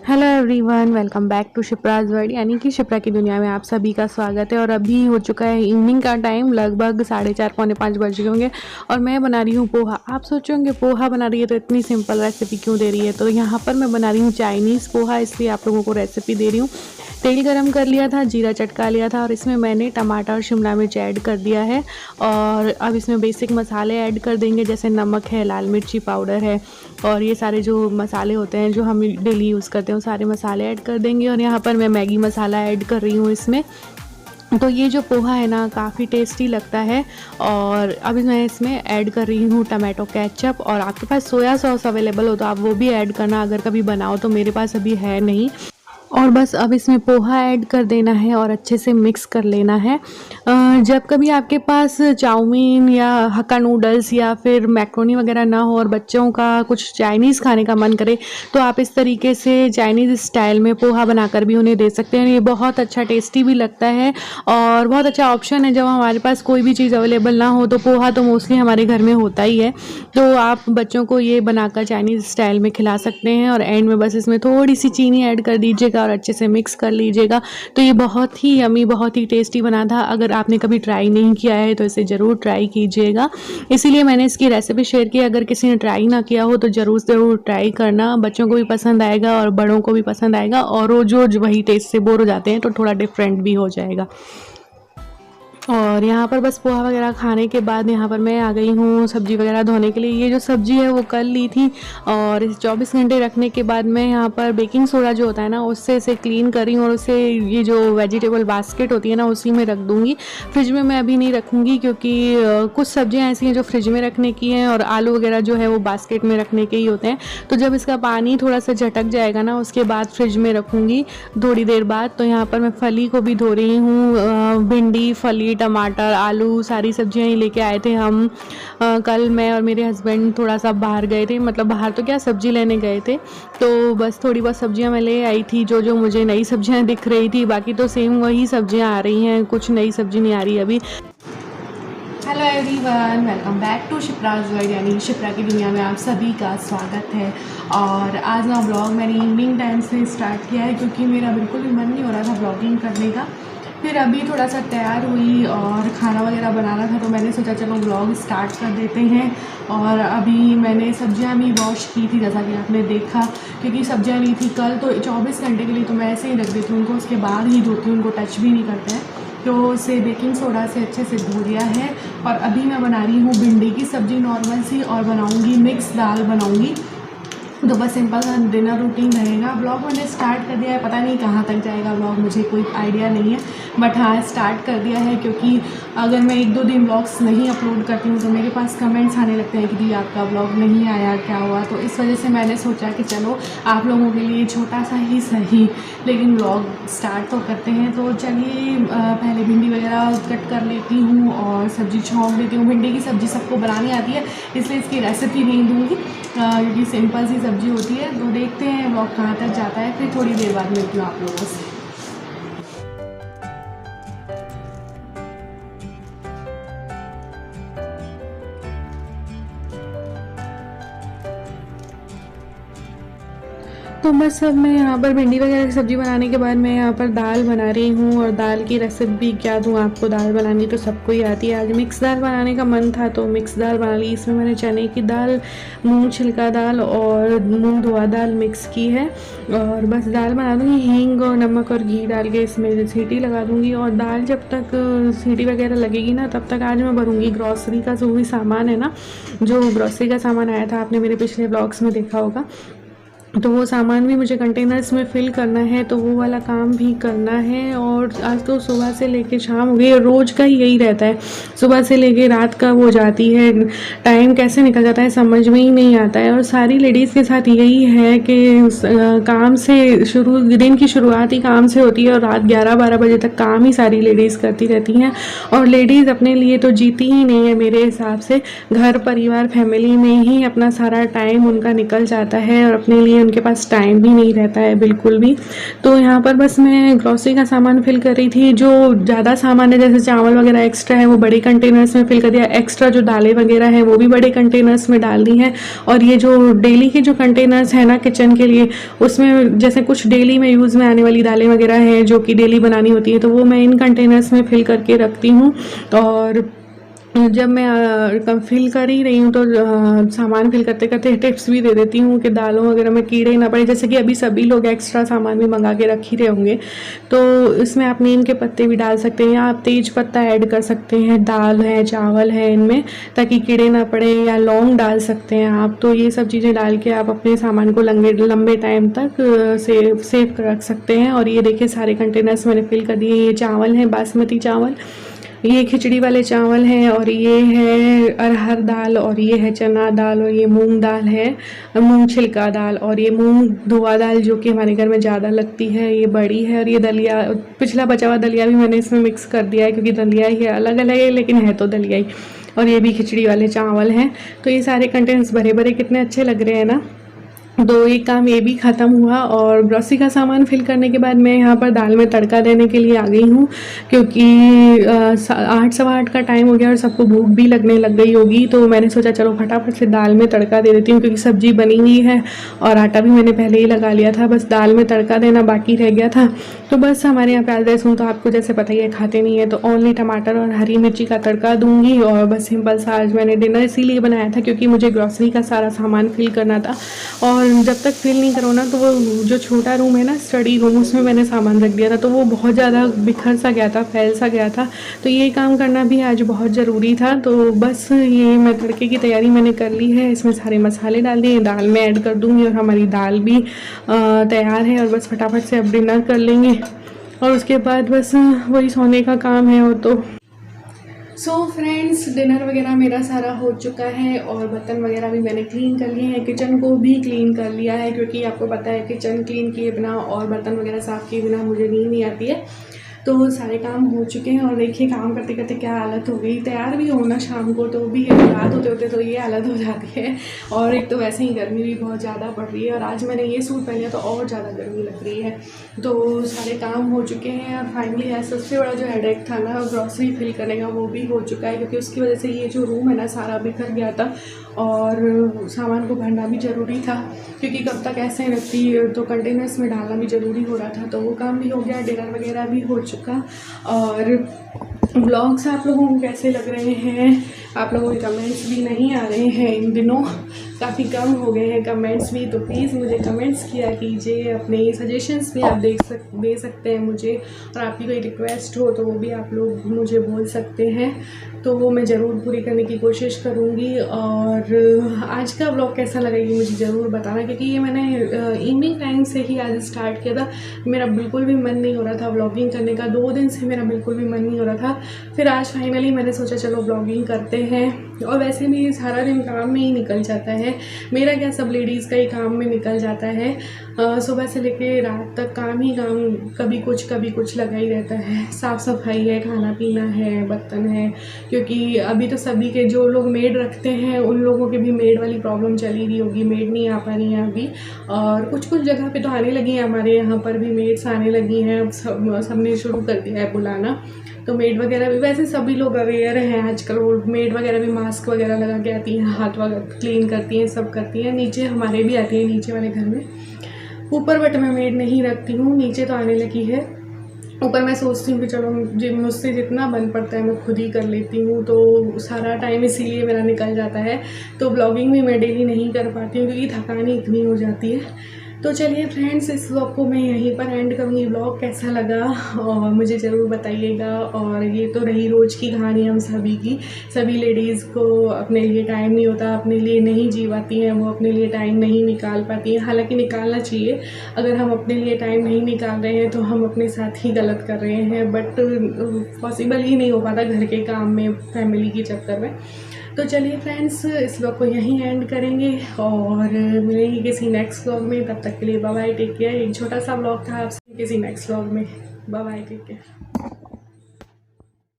Hello everyone, welcome back to Shipra's world यानी कि शिप्रा की दुनिया में आप सभी का स्वागत है। और अभी हो चुका है इवनिंग का टाइम, लगभग 4:30 पौने 5 बज गए होंगे और मैं बना रही हूँ पोहा। आप सोचोगे पोहा बना रही है तो इतनी सिंपल रेसिपी क्यों दे रही है, तो यहाँ पर मैं बना रही हूँ चाइनीज़ पोहा, इसलिए आप लोगों को रेसिपी दे रही हूँ। तेल गरम कर लिया था, जीरा चटका लिया था और इसमें मैंने टमाटर और शिमला मिर्च ऐड कर दिया है। और अब इसमें बेसिक मसाले ऐड कर देंगे, जैसे नमक है, लाल मिर्ची पाउडर है और ये सारे जो मसाले होते हैं जो हम डेली यूज़ करते हैं वो सारे मसाले ऐड कर देंगे। और यहाँ पर मैं मैगी मसाला ऐड कर रही हूँ इसमें। तो ये जो पोहा है ना, काफ़ी टेस्टी लगता है। और अभी मैं इसमें ऐड कर रही हूँ टमाटो केचप, और आपके पास सोया सॉस अवेलेबल हो तो आप वो भी ऐड करना अगर कभी बनाओ, तो मेरे पास अभी है नहीं। और बस अब इसमें पोहा ऐड कर देना है और अच्छे से मिक्स कर लेना है। जब कभी आपके पास चाउमीन या हक्का नूडल्स या फिर मैक्रोनी वगैरह ना हो और बच्चों का कुछ चाइनीज़ खाने का मन करे, तो आप इस तरीके से चाइनीज़ स्टाइल में पोहा बनाकर भी उन्हें दे सकते हैं। ये बहुत अच्छा टेस्टी भी लगता है और बहुत अच्छा ऑप्शन है। जब हमारे पास कोई भी चीज़ अवेलेबल ना हो तो पोहा तो मोस्टली हमारे घर में होता ही है, तो आप बच्चों को ये बनाकर चाइनीज़ स्टाइल में खिला सकते हैं। और एंड में बस इसमें थोड़ी सी चीनी ऐड कर दीजिएगा और अच्छे से मिक्स कर लीजिएगा। तो ये बहुत ही यमी, बहुत ही टेस्टी बना था। अगर आपने कभी ट्राई नहीं किया है तो इसे ज़रूर ट्राई कीजिएगा, इसीलिए मैंने इसकी रेसिपी शेयर की। अगर किसी ने ट्राई ना किया हो तो ज़रूर ज़रूर ट्राई करना, बच्चों को भी पसंद आएगा और बड़ों को भी पसंद आएगा, और रोज़ रोज़ वही टेस्ट से बोर हो जाते हैं तो थोड़ा डिफरेंट भी हो जाएगा। और यहाँ पर बस पोहा वगैरह खाने के बाद यहाँ पर मैं आ गई हूँ सब्ज़ी वगैरह धोने के लिए। ये जो सब्ज़ी है वो कल ली थी और इस 24 घंटे रखने के बाद मैं यहाँ पर बेकिंग सोडा जो होता है ना, उससे इसे क्लीन कर रही हूँ और उसे ये जो वेजिटेबल बास्केट होती है ना, उसी में रख दूँगी। फ्रिज में मैं अभी नहीं रखूँगी क्योंकि कुछ सब्जियाँ ऐसी हैं जो फ्रिज में रखने की हैं और आलू वगैरह जो है वो बास्केट में रखने के ही होते हैं। तो जब इसका पानी थोड़ा सा झटक जाएगा ना, उसके बाद फ्रिज में रखूँगी थोड़ी देर बाद। तो यहाँ पर मैं फली को भी धो रही हूँ, भिंडी, फली, टमाटर, आलू, सारी सब्जियां ही लेके आए थे हम। कल मैं और मेरे हस्बैंड थोड़ा सा बाहर गए थे, मतलब बाहर तो क्या, सब्जी लेने गए थे। तो बस थोड़ी बहुत सब्जियां मैं ले आई थी, जो जो मुझे नई सब्जियां दिख रही थी। बाकी तो सेम वही सब्जियां आ रही हैं, कुछ नई सब्जी नहीं आ रही अभी। Hello everyone, welcome back to Shipra's world यानी शिप्रा की दुनिया में आप सभी का स्वागत है। और आज ना ब्लॉग मैंने इवनिंग टाइम से स्टार्ट किया है क्योंकि मेरा बिल्कुल भी मन नहीं हो रहा था ब्लॉगिंग करने का। फिर अभी थोड़ा सा तैयार हुई और खाना वगैरह बनाना था, तो मैंने सोचा चलो ब्लॉग स्टार्ट कर देते हैं। और अभी मैंने सब्जियां भी वॉश की थी, जैसा कि आपने देखा, क्योंकि सब्जियां ली थी कल तो 24 घंटे के लिए, तो मैं ऐसे ही रख देती हूँ उनको, उसके बाद ही धोती हूँ, उनको टच भी नहीं करते हैं। तो उसे बेकिंग सोडा से अच्छे से धो दिया है। और अभी मैं बना रही हूँ भिंडी की सब्ज़ी नॉर्मल सी, और बनाऊँगी मिक्स दाल बनाऊँगी। तो बस सिंपल सा डिनर रूटीन रहेगा। ब्लॉग मैंने स्टार्ट कर दिया है, पता नहीं कहाँ तक जाएगा ब्लॉग, मुझे कोई आइडिया नहीं है, बट हाँ स्टार्ट कर दिया है। क्योंकि अगर मैं 1-2 दिन ब्लॉग्स नहीं अपलोड करती हूँ तो मेरे पास कमेंट्स आने लगते हैं कि दी आपका ब्लॉग नहीं आया, क्या हुआ। तो इस वजह से मैंने सोचा कि चलो आप लोगों के लिए छोटा सा ही सही लेकिन ब्लॉग स्टार्ट तो करते हैं। तो चलिए पहले भिंडी वगैरह कट कर लेती हूँ और सब्ज़ी छौंक देती हूँ। भिंडी की सब्ज़ी सबको बनानी आती है, इसलिए इसकी रेसिपी नहीं दूँगी क्योंकि सिंपल सी सब्ज़ी होती है। तो देखते हैं ब्लॉग कहाँ तक जाता है, फिर थोड़ी देर बाद मिलती हूँ आप लोगों से। तो बस अब मैं यहाँ पर भिंडी वगैरह की सब्ज़ी बनाने के बाद मैं यहाँ पर दाल बना रही हूँ। और दाल की रेसिपी क्या दूँ आपको, दाल बनानी तो सबको ही आती है। आज मिक्स दाल बनाने का मन था तो मिक्स दाल बना ली। इसमें मैंने चने की दाल, मूंग छिलका दाल और मूंग धोआ दाल मिक्स की है। और बस दाल बना दूँगी, हींग और नमक और घी डाल के इसमें सीटी लगा दूँगी। और दाल जब तक सीटी वगैरह लगेगी ना, तब तक आज मैं भरूँगी ग्रॉसरी का जो भी सामान है ना, जो ग्रॉसरी का सामान आया था, आपने मेरे पिछले ब्लॉग्स में देखा होगा, तो वो सामान भी मुझे कंटेनर्स में फ़िल करना है, तो वो वाला काम भी करना है। और आज तो सुबह से लेके शाम हो गई, और रोज़ का ही यही रहता है, सुबह से लेके रात कब हो जाती है, टाइम कैसे निकल जाता है समझ में ही नहीं आता है। और सारी लेडीज़ के साथ यही है कि काम से शुरू, दिन की शुरुआत ही काम से होती है और रात 11-12 बजे तक काम ही सारी लेडीज़ करती रहती हैं। और लेडीज़ अपने लिए तो जीती ही नहीं है मेरे हिसाब से। घर परिवार फैमिली में ही अपना सारा टाइम उनका निकल जाता है और अपने लिए उनके पास टाइम भी नहीं रहता है बिल्कुल भी। तो यहाँ पर बस मैं ग्रॉसरी का सामान फिल कर रही थी। जो ज़्यादा सामान है जैसे चावल वगैरह एक्स्ट्रा है वो बड़े कंटेनर्स में फिल कर दिया, एक्स्ट्रा जो दालें वगैरह है वो भी बड़े कंटेनर्स में डाल दी हैं। और ये जो डेली के जो कंटेनर्स हैं ना किचन के लिए, उसमें जैसे कुछ डेली में यूज़ में आने वाली दालें वगैरह हैं जो कि डेली बनानी होती है, तो वो मैं इन कंटेनर्स में फिल करके रखती हूँ। और जब मैं फिल कर ही रही हूँ तो सामान फिल करते करते टिप्स भी दे देती हूँ कि दालों वगैरह में कीड़े ना पड़े। जैसे कि अभी सभी लोग एक्स्ट्रा सामान भी मंगा के रख ही रहे होंगे, तो इसमें आप नीम के पत्ते भी डाल सकते हैं या आप तेज पत्ता ऐड कर सकते हैं। दाल है, चावल है, इनमें ताकि कीड़े ना पड़े, या लौंग डाल सकते हैं आप। तो ये सब चीज़ें डाल के आप अपने सामान को लंबे टाइम तक सेव कर रख सकते हैं। और ये देखिए सारे कंटेनर्स मैंने फिल कर दिए। ये चावल है बासमती चावल, ये खिचड़ी वाले चावल हैं, और ये है अरहर दाल, और ये है चना दाल, और ये मूंग दाल है, मूंग छिलका दाल, और ये मूंग धोआ दाल जो कि हमारे घर में ज़्यादा लगती है, ये बड़ी है। और ये दलिया, पिछला बचा हुआ दलिया भी मैंने इसमें मिक्स कर दिया है क्योंकि दलिया ही है, अलग अलग है लेकिन है तो दलिया ही। और ये भी खिचड़ी वाले चावल हैं। तो ये सारे कंटेंट्स भरे भरे कितने अच्छे लग रहे हैं ना। तो एक काम ये भी ख़त्म हुआ। और ग्रॉसरी का सामान फिल करने के बाद मैं यहाँ पर दाल में तड़का देने के लिए आ गई हूँ, क्योंकि 8 सवा 8 का टाइम हो गया और सबको भूख भी लगने लग गई होगी। तो मैंने सोचा चलो फटाफट से दाल में तड़का दे देती हूँ, क्योंकि सब्ज़ी बनी हुई है और आटा भी मैंने पहले ही लगा लिया था, बस दाल में तड़का देना बाकी रह गया था। तो बस हमारे यहाँ प्याज लहसुन तो आपको जैसे पता ही है खाते नहीं है, तो ओनली टमाटर और हरी मिर्ची का तड़का दूँगी। और बस सिंपल सा आज मैंने डिनर इसीलिए बनाया था क्योंकि मुझे ग्रॉसरी का सारा सामान फिल करना था। और जब तक फिल नहीं करो ना, तो वो जो छोटा रूम है ना स्टडी रूम, उसमें मैंने सामान रख दिया था, तो वो बहुत ज़्यादा बिखर सा गया था, फैल सा गया था। तो ये काम करना भी आज बहुत ज़रूरी था। तो बस ये मैं तड़के की तैयारी मैंने कर ली है। इसमें सारे मसाले डाल दिए, दाल में ऐड कर दूँगी और हमारी दाल भी तैयार है। और बस फटाफट से अब डिनर कर लेंगे और उसके बाद बस वही सोने का काम है। और तो फ्रेंड्स, डिनर वगैरह मेरा सारा हो चुका है और बर्तन वगैरह भी मैंने क्लीन कर लिए हैं। किचन को भी क्लीन कर लिया है, क्योंकि आपको पता है किचन क्लीन किए बिना और बर्तन वगैरह साफ़ किए बिना मुझे नींद नहीं आती है। तो सारे काम हो चुके हैं और देखिए काम करते करते क्या हालत हो गई। तैयार भी होना शाम को तो भी रात होते होते तो ये हालत हो जाती है। और एक तो वैसे ही गर्मी भी बहुत ज़्यादा पड़ रही है, और आज मैंने ये सूट पहना तो और ज़्यादा गर्मी लग रही है। तो सारे काम हो चुके हैं और फाइनली है सबसे बड़ा जो हेडेक था ना ग्रॉसरी फिल करने का, वो भी हो चुका है। क्योंकि उसकी वजह से ये जो रूम है ना सारा बिखर गया था और सामान को भरना भी ज़रूरी था, क्योंकि कब तक ऐसे रखती तो कंटेनर्स में डालना भी ज़रूरी हो रहा था। तो वो काम भी हो गया, डिनर वगैरह भी हो चुका। और ब्लॉग्स आप लोगों को कैसे लग रहे हैं? आप लोगों के कमेंट्स भी नहीं आ रहे हैं इन दिनों, काफ़ी कम हो गए हैं कमेंट्स भी। तो प्लीज़ मुझे कमेंट्स किया कीजिए, अपने सजेशंस भी आप दे सकते हैं मुझे। और आपकी कोई रिक्वेस्ट हो तो वो भी आप लोग मुझे बोल सकते हैं, तो वो मैं ज़रूर पूरी करने की कोशिश करूँगी। और आज का ब्लॉग कैसा लगा ये मुझे ज़रूर बताना, क्योंकि ये मैंने इवनिंग टाइम से ही आज स्टार्ट किया था। मेरा बिल्कुल भी मन नहीं हो रहा था ब्लॉगिंग करने का, 2 दिन से मेरा बिल्कुल भी मन नहीं हो रहा था। फिर आज फाइनली मैंने सोचा चलो ब्लॉगिंग करते हैं। और वैसे भी सारा दिन काम में ही निकल जाता है, मेरा क्या सब लेडीज़ का ही काम में निकल जाता है। सुबह से लेके रात तक काम ही काम, कभी कुछ लगा ही रहता है। साफ़ सफाई है, खाना पीना है, बर्तन है, क्योंकि अभी तो सभी के जो लोग मेड रखते हैं उन लोगों के भी मेड वाली प्रॉब्लम चली रही होगी, मेड नहीं आ पा रही है अभी। और कुछ जगह पे तो आने लगी हैं, हमारे यहाँ पर भी मेड्स आने लगी हैं। अब सबने शुरू कर दिया है बुलाना, तो मेड वगैरह भी वैसे सभी लोग अवेयर हैं आजकल। वो मेड वगैरह भी मास्क वगैरह लगा के आती हैं, हाथ वगैरह क्लीन करती हैं, सब करती हैं। नीचे हमारे भी आती हैं, नीचे वाले घर में। ऊपर बट मैं मेड नहीं रखती हूँ, नीचे तो आने लगी है। ऊपर मैं सोचती हूँ कि चलो मुझसे जितना बन पड़ता है मैं खुद ही कर लेती हूँ, तो सारा टाइम इसीलिए मेरा निकल जाता है। तो ब्लॉगिंग भी मैं डेली नहीं कर पाती हूँ क्योंकि थकान ही इतनी हो जाती है। तो चलिए फ्रेंड्स, इस व्लॉग को मैं यहीं पर एंड करूँगी। व्लॉग कैसा लगा और मुझे ज़रूर बताइएगा। और ये तो रही रोज़ की कहानी हम सभी की। सभी लेडीज़ को अपने लिए टाइम नहीं होता, अपने लिए नहीं जी पाती हैं, वो अपने लिए टाइम नहीं निकाल पाती हैं। हालांकि निकालना चाहिए, अगर हम अपने लिए टाइम नहीं निकाल रहे हैं तो हम अपने साथ ही गलत कर रहे हैं। बट पॉसिबल ही नहीं हो पाता घर के काम में, फैमिली के चक्कर में। तो चलिए फ्रेंड्स, इस व्लॉग को यहीं एंड करेंगे और मिलेंगे किसी नेक्स्ट व्लॉग में। तब तक के लिए बाय बाय, टेक केयर। एक छोटा सा व्लॉग था आपसे, किसी नेक्स्ट व्लॉग में। Bye bye, take care.